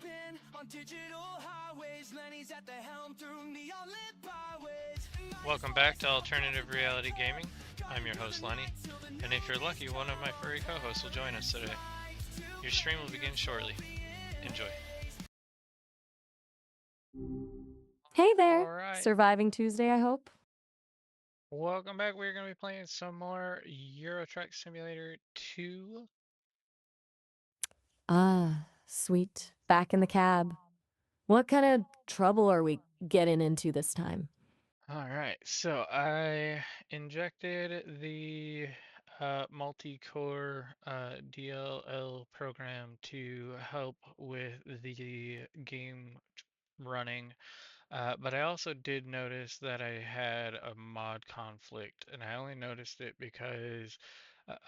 spin on digital highways. Lenny's at the helm through neon lit byways. Welcome back to Alternative Reality Gaming. I'm your host Lenny, and if you're lucky, one of my furry co-hosts will join us today. Your stream will begin shortly. Enjoy. Hey there! Alright, Surviving Tuesday, I hope. welcome back. We're going to be playing some more Euro Truck Simulator 2. Ah, sweet. Back in the cab. What kind of trouble are we getting into this time? Alright, so I injected the multi-core DLL program to help with the game running. But I also did notice that I had a mod conflict, and I only noticed it because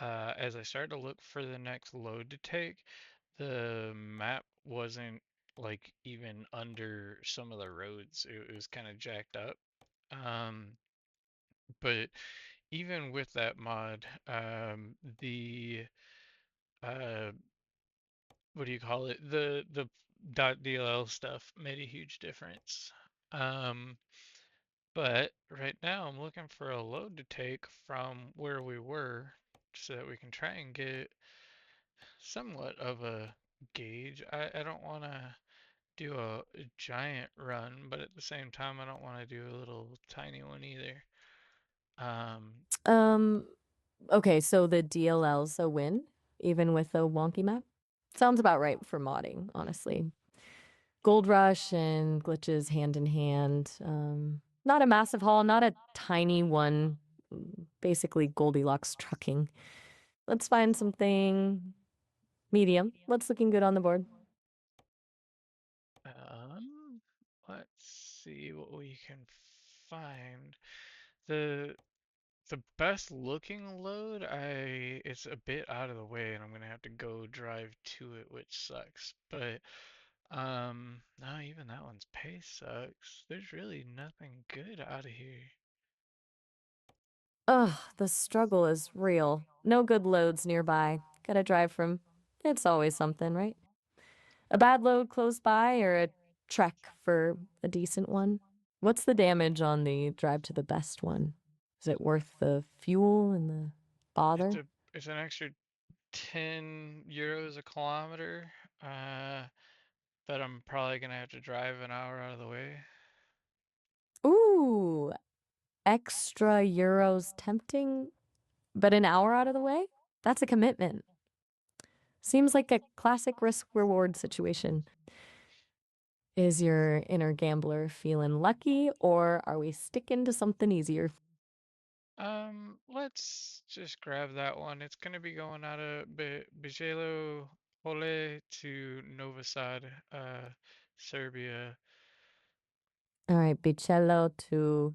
as I started to look for the next load to take, the map wasn't like even under some of the roads. It was kind of jacked up. Um, but even with that mod, the uh, what do you call it? The .dll stuff made a huge difference. Um, But right now I'm looking for a load to take from where we were so that we can try and get somewhat of a gauge. I don't want to do a giant run, but at the same time I don't want to do a little tiny one either. Um, Um, okay, so the DLL's a win, even with a wonky map? Sounds about right for modding, honestly. Gold Rush and glitches hand in hand. Not a massive haul, not a tiny one. Basically Goldilocks trucking. Let's find something medium. What's looking good on the board? um, let's see what we can find. The the best looking load, it's a bit out of the way and I'm gonna have to go drive to it, which sucks. But no, even that one's pay sucks. There's really nothing good out of here. Ugh, the struggle is real. No good loads nearby. Gotta drive from. It's always something, right? A bad load close by or a trek for a decent one? What's the damage on the drive to the best one? Is it worth the fuel and the It's bother? a it's an extra 10 euros a kilometer. Uh, but I'm probably gonna have to drive an hour out of the way. Ooh, extra euros tempting, but an hour out of the way? That's a commitment. Seems like a classic risk reward situation. Is your inner gambler feeling lucky, or are we sticking to something easier? Let's just grab that one. It's gonna be going out of Bijelo Pole to Novi Sad, Serbia. All right, Bicello to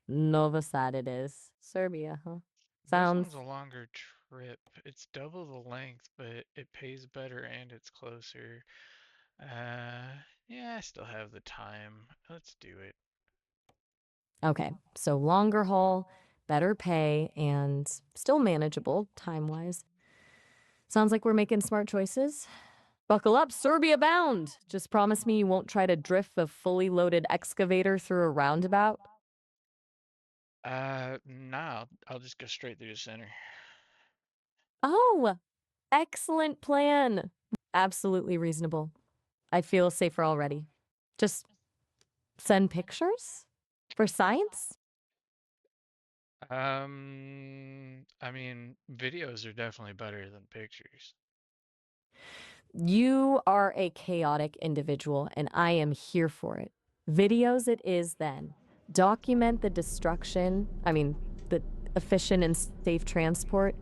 Novi Sad it is. Serbia, huh? This Sounds one's a longer trip. It's double the length, but it pays better and it's closer. Uh, yeah, I still have the time. Let's do it. okay. So longer haul, better pay, and still manageable time-wise. Sounds like we're making smart choices. Buckle up, Serbia bound! Just promise me you won't try to drift a fully loaded excavator through a roundabout. Nah, I'll just go straight through the center. Oh, excellent plan. Absolutely reasonable. I feel safer already. Just send pictures? For science? I mean, videos are definitely better than pictures. You are a chaotic individual, and I am here for it. Videos it is then. Document the destruction, the efficient and safe transport.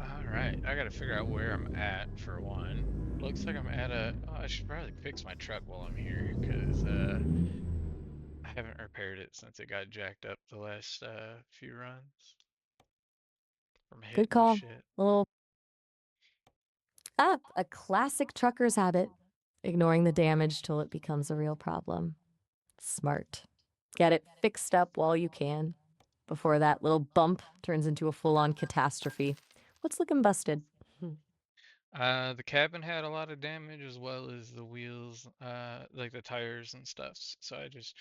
Alright, I gotta figure out where I'm at for one. Looks like I'm at a. Oh, I should probably fix my truck while I'm here, because I haven't repaired it since it got jacked up the last few runs from Good hitting call. shit. A little a classic trucker's habit. Ignoring the damage till it becomes a real problem. Smart. Get it fixed up while you can, before that little bump turns into a full-on catastrophe. What's looking busted? The cabin had a lot of damage as well as the wheels, like the tires and stuff. So I just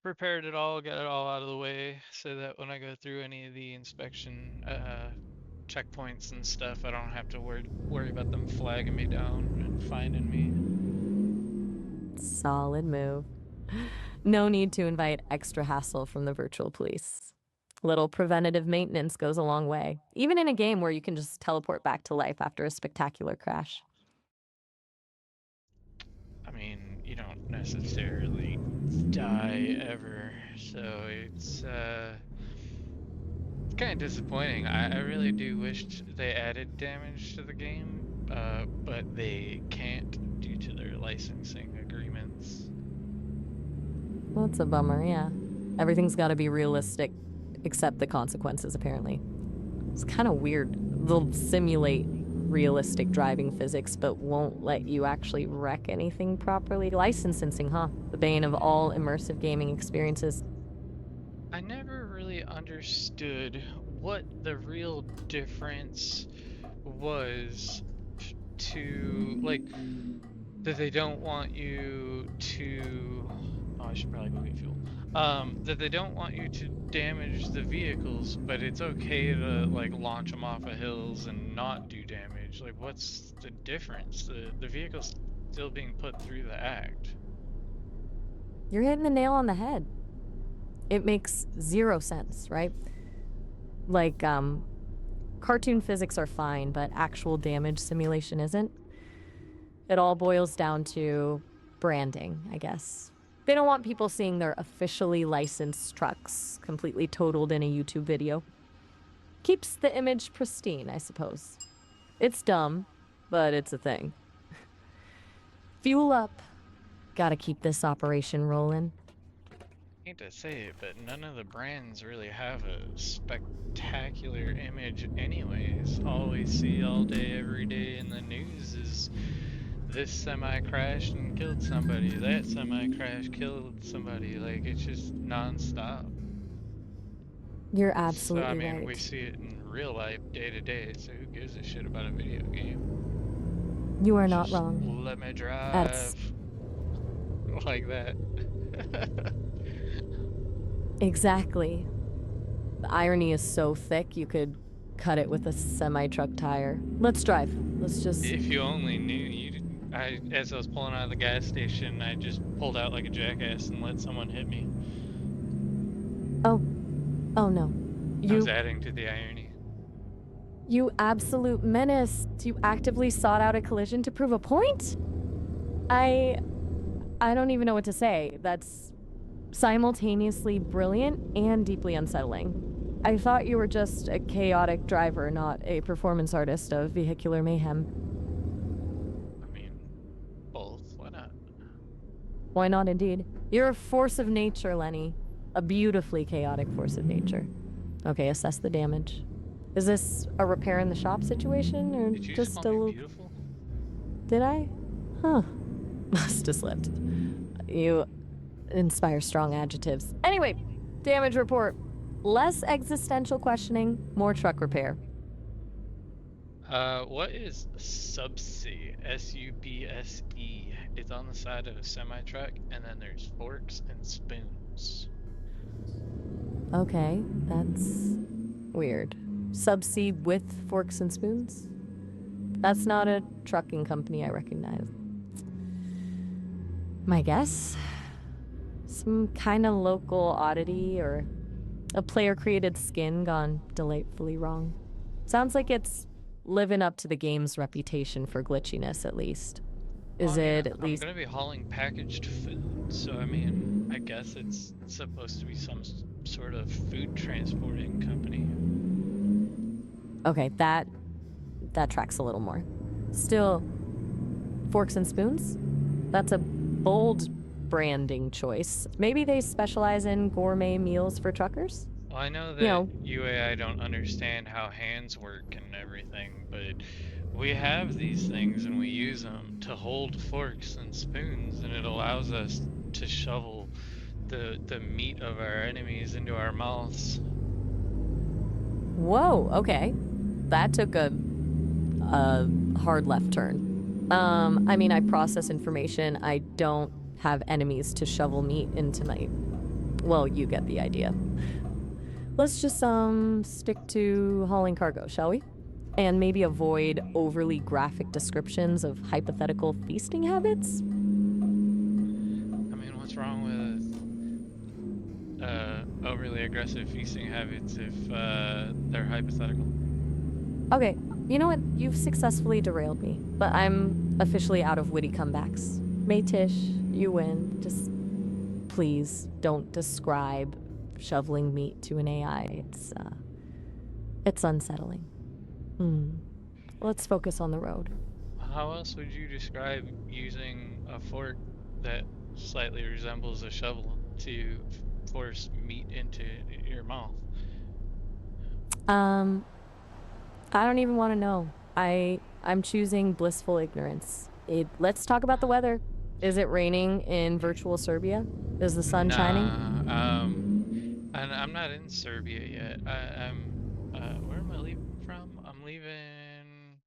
repaired it all, got it all out of the way, so that when I go through any of the inspection checkpoints and stuff, I don't have to worry about them flagging me down and finding me. Solid move. No need to invite extra hassle from the virtual police. Little preventative maintenance goes a long way, even in a game where you can just teleport back to life after a spectacular crash. I mean, you don't necessarily die ever, so it's kind of disappointing. I really do wish they added damage to the game, but they can't due to their licensing agreements. Well, that's a bummer, yeah. Everything's got to be realistic, except the consequences, apparently. It's kind of weird. They'll simulate realistic driving physics, but won't let you actually wreck anything properly. Licensing, huh? The bane of all immersive gaming experiences. I never really understood what the real difference was to, like, that they don't want you to, oh, I should probably go get fuel. That they don't want you to damage the vehicles, but it's okay to, like, launch them off of hills and not do damage. Like, what's the difference? The vehicle's still being put through the act. You're hitting the nail on the head. It makes zero sense, right? Like, cartoon physics are fine, but actual damage simulation isn't. It all boils down to branding, I guess. They don't want people seeing their officially licensed trucks completely totaled in a YouTube video. Keeps the image pristine, I suppose. It's dumb, but it's a thing. Fuel up. Gotta keep this operation rolling. Hate to say it, but none of the brands really have a spectacular image anyways. All we see all day, every day in the news is this semi crashed and killed somebody, that semi crash killed somebody. Like, it's just non-stop. You're absolutely right. So, I mean, right. we see it in real life day to day, so who gives a shit about a video game? You are not Just wrong. let me drive That's like that. exactly. The irony is so thick you could cut it with a semi-truck tire. Let's drive. Let's just... If you only knew, as I was pulling out of the gas station, I just pulled out like a jackass and let someone hit me. Oh no. I was adding to the irony. You absolute menace. You actively sought out a collision to prove a point? I don't even know what to say. That's simultaneously brilliant and deeply unsettling. I thought you were just a chaotic driver, not a performance artist of vehicular mayhem. I mean, both. Why not? Why not, indeed? You're a force of nature, Lenny. A beautifully chaotic force of nature. Okay, assess the damage. Is this a repair in the shop situation, or Did you just call a me little... beautiful? Did I? Huh. Must have slipped. You inspire strong adjectives. Anyway, damage report. Less existential questioning, more truck repair. What is subsea? S-U-B-S-E. It's on the side of a semi-truck, and then there's forks and spoons. Okay, that's weird. Subsea with forks and spoons? That's not a trucking company I recognize. My guess? Some kind of local oddity or a player-created skin gone delightfully wrong. Sounds like it's living up to the game's reputation for glitchiness, at least. Is it at least... I'm gonna be hauling packaged food, so I mean, I guess it's supposed to be some sort of food transporting company. Okay, that tracks a little more. Still, forks and spoons? That's a bold branding choice. Maybe they specialize in gourmet meals for truckers? Well, I know that UAI don't understand how hands work and everything, but we have these things and we use them to hold forks and spoons, and it allows us to shovel the meat of our enemies into our mouths. Whoa, okay. That took a hard left turn. I mean, I process information. I don't have enemies to shovel meat into my... Well, you get the idea. Let's just, stick to hauling cargo, shall we? And maybe avoid overly graphic descriptions of hypothetical feasting habits? I mean, what's wrong with overly aggressive feasting habits if they're hypothetical? Okay, you know what? You've successfully derailed me, but I'm officially out of witty comebacks. Tish, you win. Just please don't describe shoveling meat to an AI. It's unsettling. Let's focus on the road. How else would you describe using a fork that slightly resembles a shovel to force meat into your mouth? I don't even want to know. I'm choosing blissful ignorance. Let's talk about the weather. Is it raining in virtual Serbia? Is the sun shining? And I'm not in Serbia yet. Where am I leaving from? I'm leaving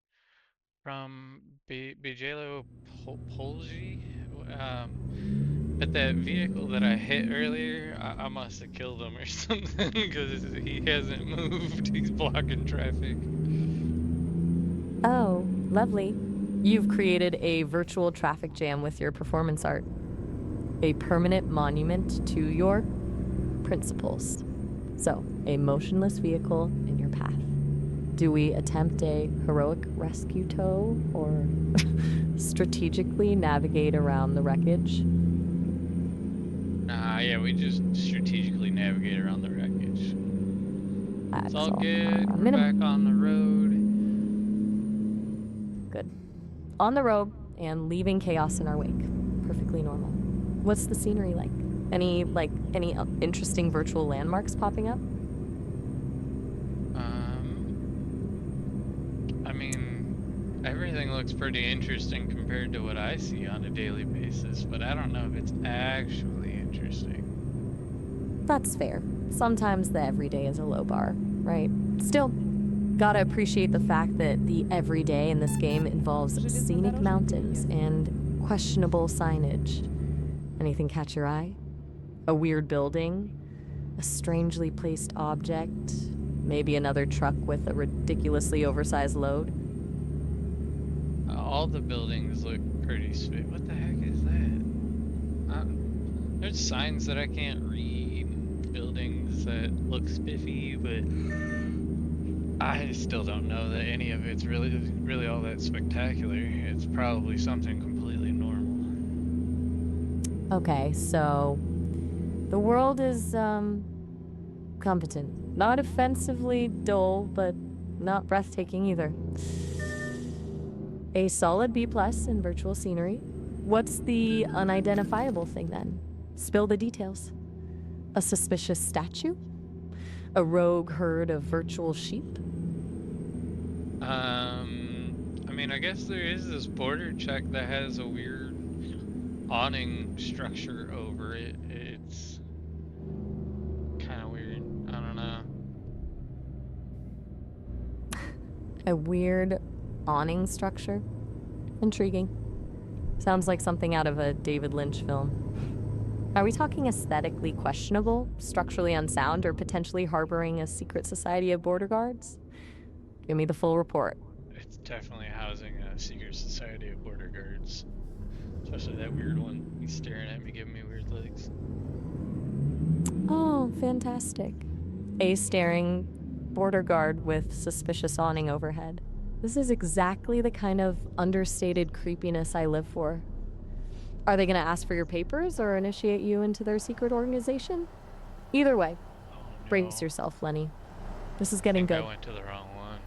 from Bijelo Polji. But that vehicle that I hit earlier, I must have killed him or something because he hasn't moved. He's blocking traffic. Oh, lovely. You've created a virtual traffic jam with your performance art. A permanent monument to your principles. So, a motionless vehicle in your path. Do we attempt a heroic rescue tow or strategically navigate around the wreckage? Nah, yeah, we just strategically navigate around the wreckage. It's all good. We're back on the road. Good. On the road and leaving chaos in our wake. Perfectly normal. What's the scenery like? Any interesting virtual landmarks popping up? I mean, everything looks pretty interesting compared to what I see on a daily basis, but I don't know if it's actually interesting. That's fair. Sometimes the everyday is a low bar, right? Still, gotta appreciate the fact that the everyday in this game involves scenic mountains and questionable signage. Anything catch your eye? A weird building? A strangely placed object? Maybe another truck with a ridiculously oversized load? All the buildings look pretty sweet. What the heck is that? There's signs that I can't read, buildings that look spiffy, but I still don't know that any of it's really all that spectacular. It's probably something completely normal. Okay, so the world is competent. Not offensively dull, but not breathtaking either. A solid B+ in virtual scenery. What's the unidentifiable thing then? Spill the details. A suspicious statue? A rogue herd of virtual sheep? I mean, I guess there is this border check that has a weird awning structure over it. It's kind of weird. I don't know. A weird awning structure? Intriguing. Sounds like something out of a David Lynch film. Are we talking aesthetically questionable, structurally unsound, or potentially harboring a secret society of border guards? Give me the full report. It's definitely housing a secret society of border guards. Especially that weird one. He's staring at me, giving me weird looks. Oh, fantastic. A staring border guard with suspicious awning overhead. This is exactly the kind of understated creepiness I live for. Are they going to ask for your papers or initiate you into their secret organization? Either way, Oh, no. brace yourself, Lenny. This is getting good. I went to the wrong one.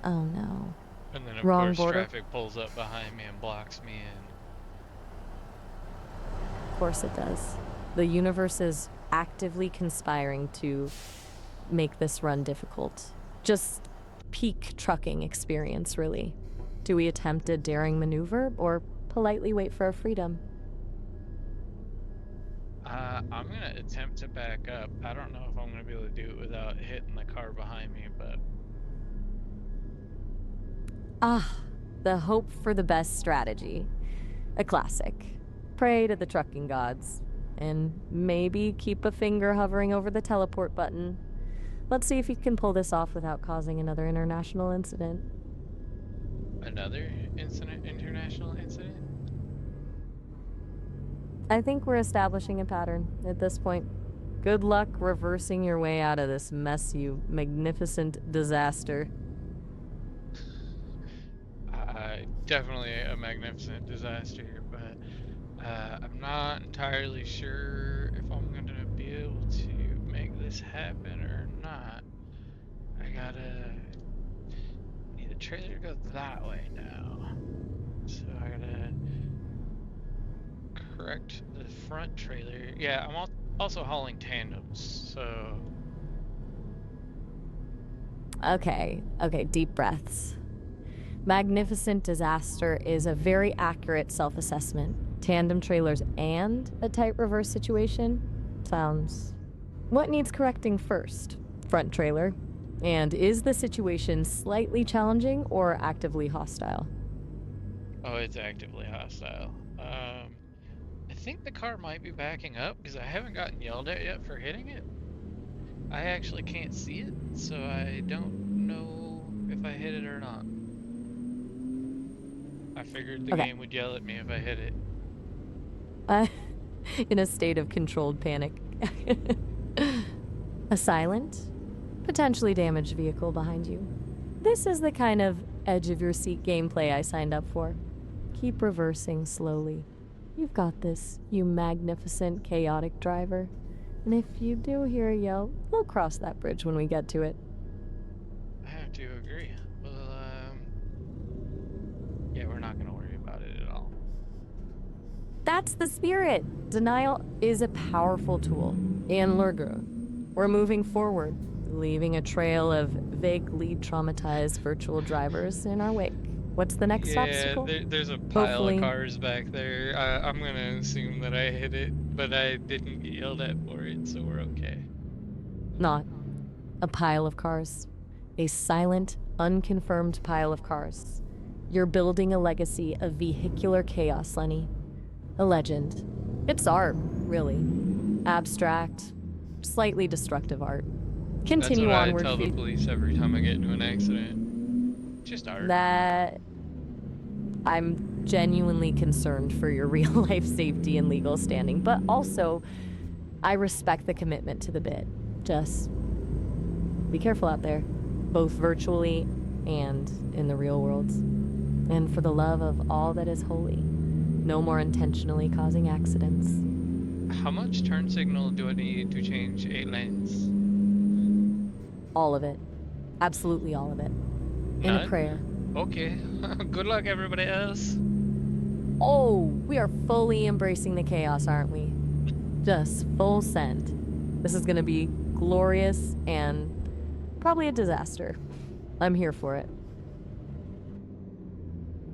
Oh no. And then of Wrong course border. traffic pulls up behind me and blocks me in. Of course it does. The universe is actively conspiring to make this run difficult. Just peak trucking experience, really. Do we attempt a daring maneuver or politely wait for our freedom? I'm gonna attempt to back up. I don't know if I'm gonna be able to do it without hitting the car behind me, but Ah, the hope for the best strategy. A classic. Pray to the trucking gods. And maybe keep a finger hovering over the teleport button. Let's see if you can pull this off without causing another international incident. Another international incident? I think we're establishing a pattern at this point. Good luck reversing your way out of this mess, you magnificent disaster. Definitely a magnificent disaster, but I'm not entirely sure if I'm going to be able to make this happen or not. I need the trailer to go that way now. So I gotta correct the front trailer. Yeah, I'm also hauling tandems, so... Okay, deep breaths. Magnificent disaster is a very accurate self-assessment. Tandem trailers and a tight reverse situation sounds... What needs correcting first? Front trailer. And is the situation slightly challenging or actively hostile? Oh, it's actively hostile. I think the car might be backing up because I haven't gotten yelled at yet for hitting it. I actually can't see it, so I don't know if I hit it or not. I figured the game would yell at me if I hit it. In a state of controlled panic. A silent, potentially damaged vehicle behind you. This is the kind of edge-of-your-seat gameplay I signed up for. Keep reversing slowly. You've got this, you magnificent, chaotic driver. And if you do hear a yell, we'll cross that bridge when we get to it. I have to agree. Well, yeah, we're not gonna worry about it at all. That's the spirit. Denial is a powerful tool. And Lurgo, we're moving forward, leaving a trail of vaguely traumatized virtual drivers in our wake. What's the next obstacle? Yeah, there's a pile of cars back there. I'm gonna assume that I hit it, but I didn't get yelled at for it, so we're okay. Not a pile of cars. A silent, unconfirmed pile of cars. You're building a legacy of vehicular chaos, Lenny. A legend. It's art, really. Abstract, slightly destructive art. Continue onward. That's what I tell the police every time I get into an accident. Just art. That I'm genuinely concerned for your real life safety and legal standing, but also I respect the commitment to the bid. Just be careful out there, both virtually and in the real world. And for the love of all that is holy, no more intentionally causing accidents. How much turn signal do I need to change 8 lanes? All of it. Absolutely all of it. In a prayer. Okay. Good luck, everybody else. Oh, we are fully embracing the chaos, aren't we? Just full send. This is gonna be glorious and probably a disaster. I'm here for it.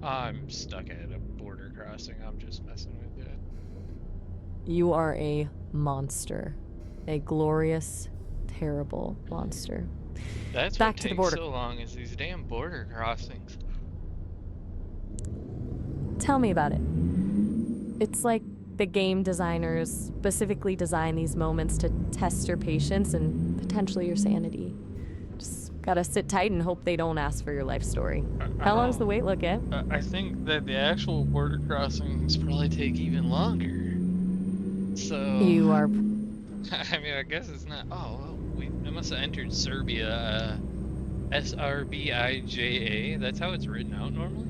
I'm stuck at a border crossing. I'm just messing with it. You are a monster. A glorious, terrible monster. That's Back what to the takes border. so long is these damn border crossings. Tell me about it. It's like the game designers specifically design these moments to test your patience and potentially your sanity. Just gotta sit tight and hope they don't ask for your life story. How long's the wait look at? I think that the actual border crossings probably take even longer. So... You are... I mean, I guess it's not... Oh, well, I must have entered Serbia, S-R-B-I-J-A. That's how it's written out normally?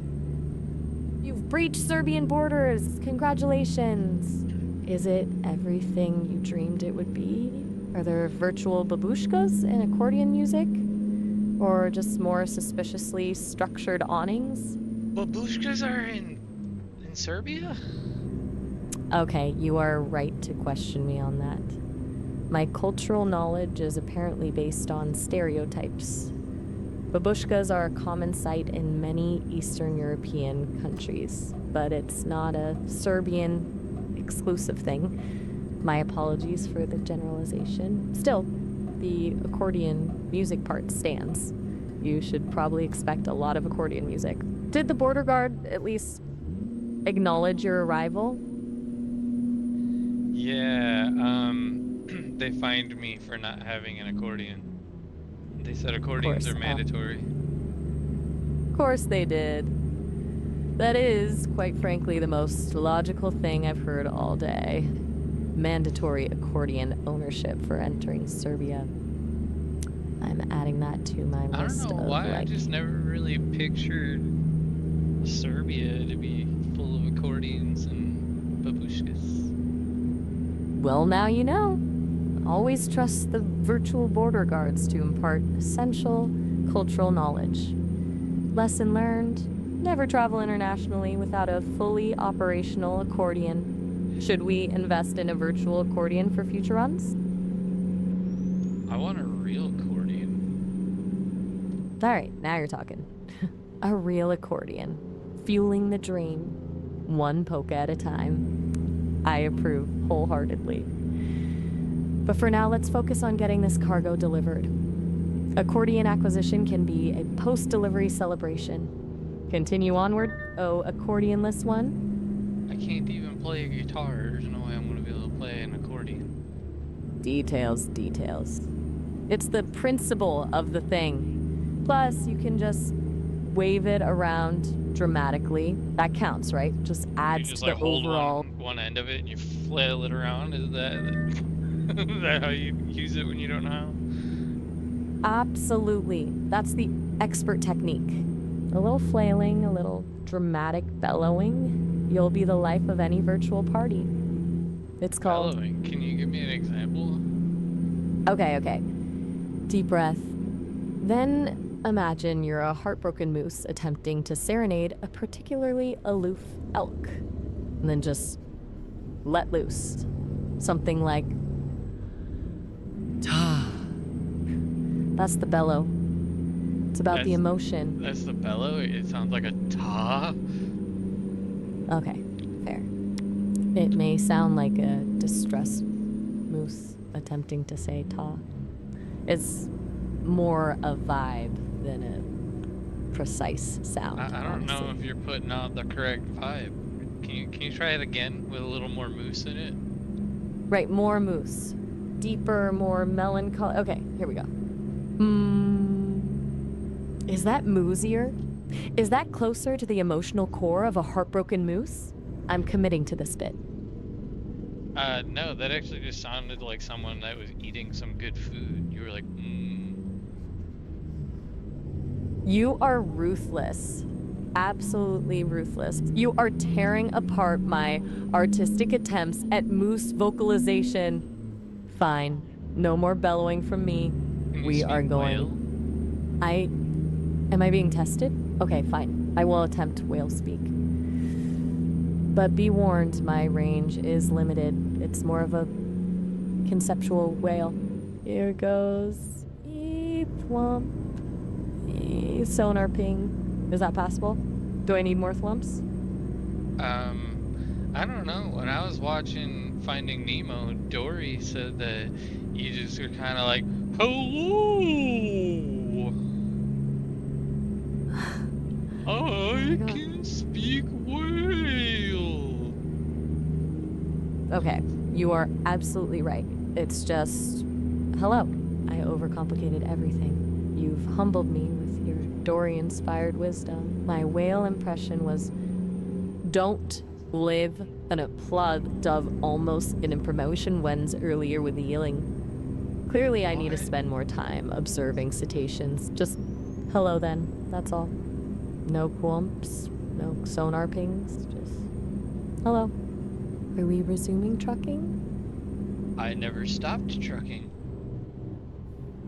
You've breached Serbian borders. Congratulations. Is it everything you dreamed it would be? Are there virtual babushkas and accordion music? Or just more suspiciously structured awnings? Babushkas are in Serbia? Okay, you are right to question me on that. My cultural knowledge is apparently based on stereotypes. Babushkas are a common sight in many Eastern European countries, but it's not a Serbian exclusive thing. My apologies for the generalization. Still, the accordion music part stands. you should probably expect a lot of accordion music. Did the border guard at least acknowledge your arrival? Yeah, they fined me for not having an accordion. They said accordions are mandatory. Of course they did. That is, quite frankly, the most logical thing I've heard all day. Mandatory accordion ownership for entering Serbia. I'm adding that to my list of, I don't know why I just never really pictured Serbia to be full of accordions and babushkas. Well, now you know. Always trust the virtual border guards to impart essential cultural knowledge. Lesson learned: never travel internationally without a fully operational accordion. Should we invest in a virtual accordion for future runs? I want a real accordion. All right, now you're talking. A real accordion. Fueling the dream. One polka at a time. I approve wholeheartedly. But for now, let's focus on getting this cargo delivered. Accordion acquisition can be a post-delivery celebration. Continue onward, oh accordionless one. I can't even play a guitar. There's no way I'm going to be able to play an accordion. Details. It's the principle of the thing. Plus, you can just wave it around dramatically. That counts, right? Just adds just to the hold overall. one end of it and you flail it around. Is that how you use it when you don't know how? Absolutely. That's the expert technique. A little flailing, a little dramatic bellowing. You'll be the life of any virtual party. It's called... Bellowing? Can you give me an example? Okay. Deep breath. Then imagine you're a heartbroken moose attempting to serenade a particularly aloof elk. And then just let loose. Something like... Ta. That's the bellow. It's about the emotion. That's the bellow? It sounds like a ta? Okay, fair. It may sound like a distressed moose attempting to say ta. It's more a vibe than a precise sound. I don't honestly. know if you're putting out the correct vibe. Can you try it again with a little more moose in it? Right, more moose. Deeper, more melancholy. Okay, here we go. Is that moosier? Is that closer to the emotional core of a heartbroken moose? I'm committing to this bit. No, that actually just sounded like someone that was eating some good food. You were like, You are ruthless. Absolutely ruthless. You are tearing apart my artistic attempts at moose vocalization. Fine. No more bellowing from me. We are going. Am I being tested? Okay, fine. I will attempt whale speak. But be warned, my range is limited. It's more of a conceptual whale. Here goes. Thwump. Sonar ping. Is that possible? Do I need more thwumps? I don't know. When I was watching Finding Nemo, Dory said that you just are kind of like, hello! I can speak whale. Okay, you are absolutely right. It's just, hello. I overcomplicated everything. You've humbled me with your Dory-inspired wisdom. My whale impression was, don't live, and a plug of almost in promotion wens earlier with the yelling. Clearly I need to spend more time observing cetaceans. Just hello then, that's all. No quumps, no sonar pings, just hello. Are we resuming trucking? I never stopped trucking.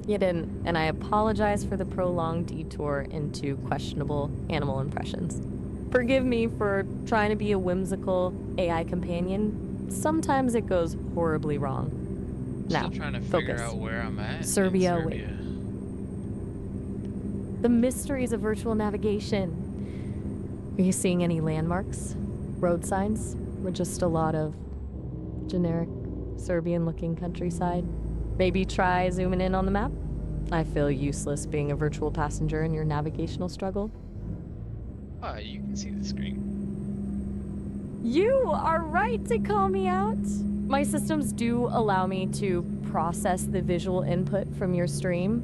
You didn't, and I apologize for the prolonged detour into questionable animal impressions. Forgive me for trying to be a whimsical AI companion. Sometimes it goes horribly wrong. Still trying to figure out where I'm at. Serbia. Wait. The mysteries of virtual navigation. Are you seeing any landmarks? Road signs? Or just a lot of generic Serbian-looking countryside? Maybe try zooming in on the map? I feel useless being a virtual passenger in your navigational struggle. You can see the screen. You are right to call me out. My systems do allow me to process the visual input from your stream.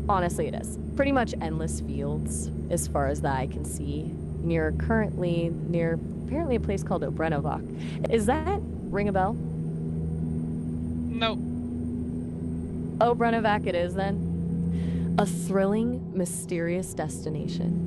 Honestly, it is. Pretty much endless fields as far as the eye can see. And you're currently near apparently a place called Obrenovac. Is that ring a bell? Nope. Obrenovac it is then. A thrilling, mysterious destination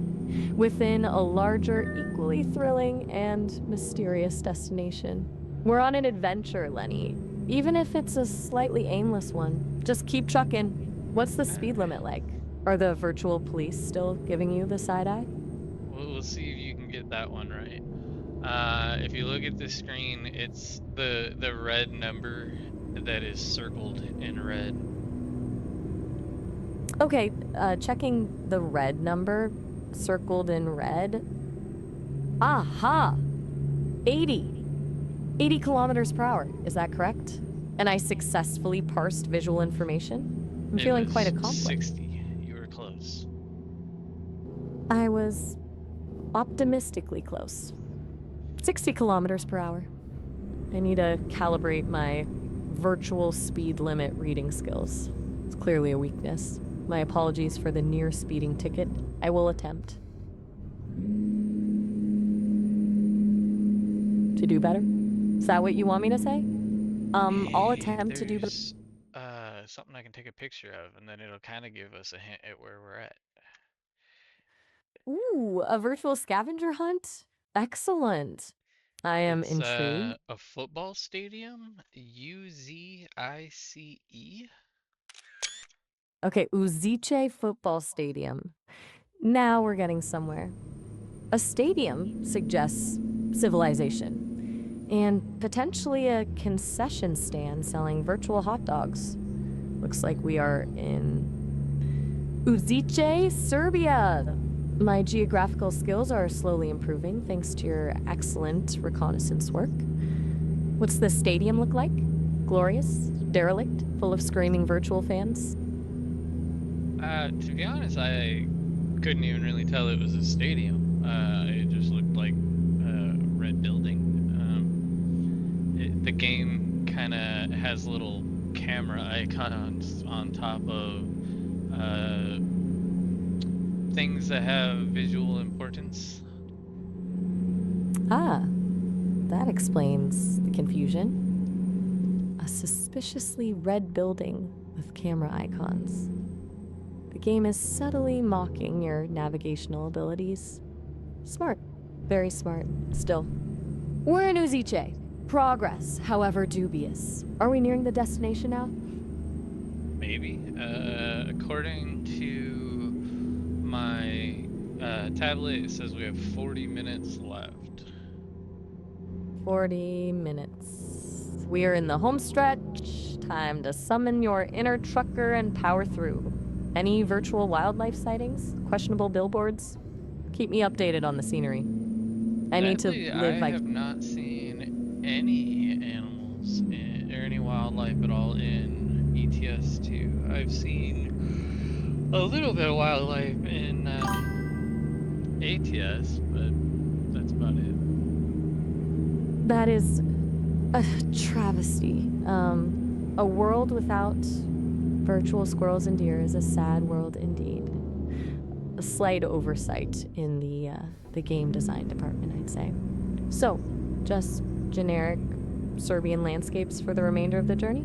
within a larger, equally thrilling and mysterious destination. We're on an adventure, Lenny. Even if it's a slightly aimless one. Just keep trucking. What's the speed limit like? Are the virtual police still giving you the side eye? We'll see if you can get that one right. If you look at the screen, it's the red number that is circled in red. Okay, checking the red number circled in red. Aha! 80 kilometers per hour, is that correct? And I successfully parsed visual information? I'm feeling quite accomplished. 60. You were close. I was optimistically close. 60 kilometers per hour. I need to calibrate my virtual speed limit reading skills. It's clearly a weakness. My apologies for the near speeding ticket. I will attempt. To do better? Is that what you want me to say? I'll attempt to do better. Something I can take a picture of, and then it'll kind of give us a hint at where we're at. Ooh, a virtual scavenger hunt? Excellent. I am intrigued. A football stadium, UZICE. Okay, Uzice Football Stadium. Now we're getting somewhere. A stadium suggests civilization, and potentially a concession stand selling virtual hot dogs. Looks like we are in Uzice, Serbia. My geographical skills are slowly improving thanks to your excellent reconnaissance work. What's the stadium look like? Glorious? Derelict? Full of screaming virtual fans? To be honest, I couldn't even really tell it was a stadium. It just looked like a red building. The game kind of has little camera icons on top of things that have visual importance. Ah, that explains the confusion. A suspiciously red building with camera icons. The game is subtly mocking your navigational abilities. Smart. Very smart. Still. We're in Uzice. Progress, however dubious. Are we nearing the destination now? Maybe. According to my tablet, it says we have 40 minutes left. 40 minutes. We are in the home stretch. Time to summon your inner trucker and power through. Any virtual wildlife sightings? Questionable billboards? Keep me updated on the scenery. I need to live I have not seen any animals or any wildlife at all in ETS2. I've seen a little bit of wildlife in ATS, but that's about it. That is a travesty. A world without virtual squirrels and deer is a sad world indeed. A slight oversight in the game design department, I'd say. So, just generic Serbian landscapes for the remainder of the journey?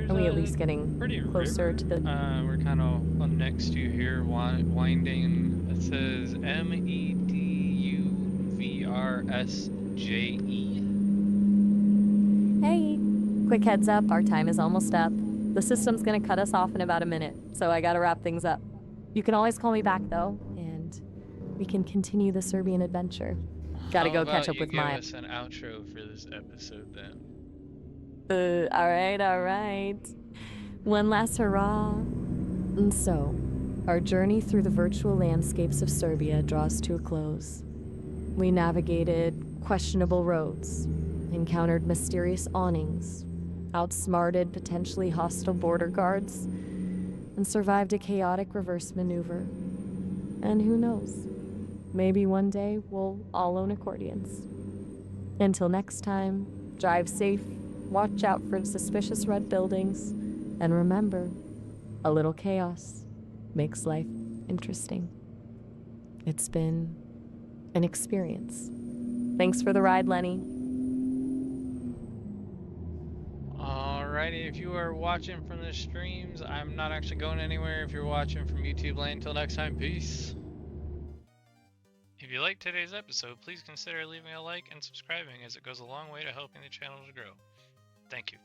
Are we at least getting closer to the... We're kind of next to here, winding. It says MEDUVRSJE. Hey, quick heads up, our time is almost up. The system's gonna cut us off in about a minute, so I gotta wrap things up. You can always call me back, though, and we can continue the Serbian adventure. Gotta go catch up with my... Give us an outro for this episode, then. All right. One last hurrah. And so, our journey through the virtual landscapes of Serbia draws to a close. We navigated questionable roads, encountered mysterious awnings, outsmarted potentially hostile border guards, and survived a chaotic reverse maneuver. And who knows? Maybe one day we'll all own accordions. Until next time, drive safe, watch out for suspicious red buildings, and remember, a little chaos makes life interesting. It's been an experience. Thanks for the ride, Lenny. Alrighty, if you are watching from the streams, I'm not actually going anywhere. If you're watching from YouTube land, until next time, peace. If you liked today's episode, please consider leaving a like and subscribing, as it goes a long way to helping the channel to grow. Thank you.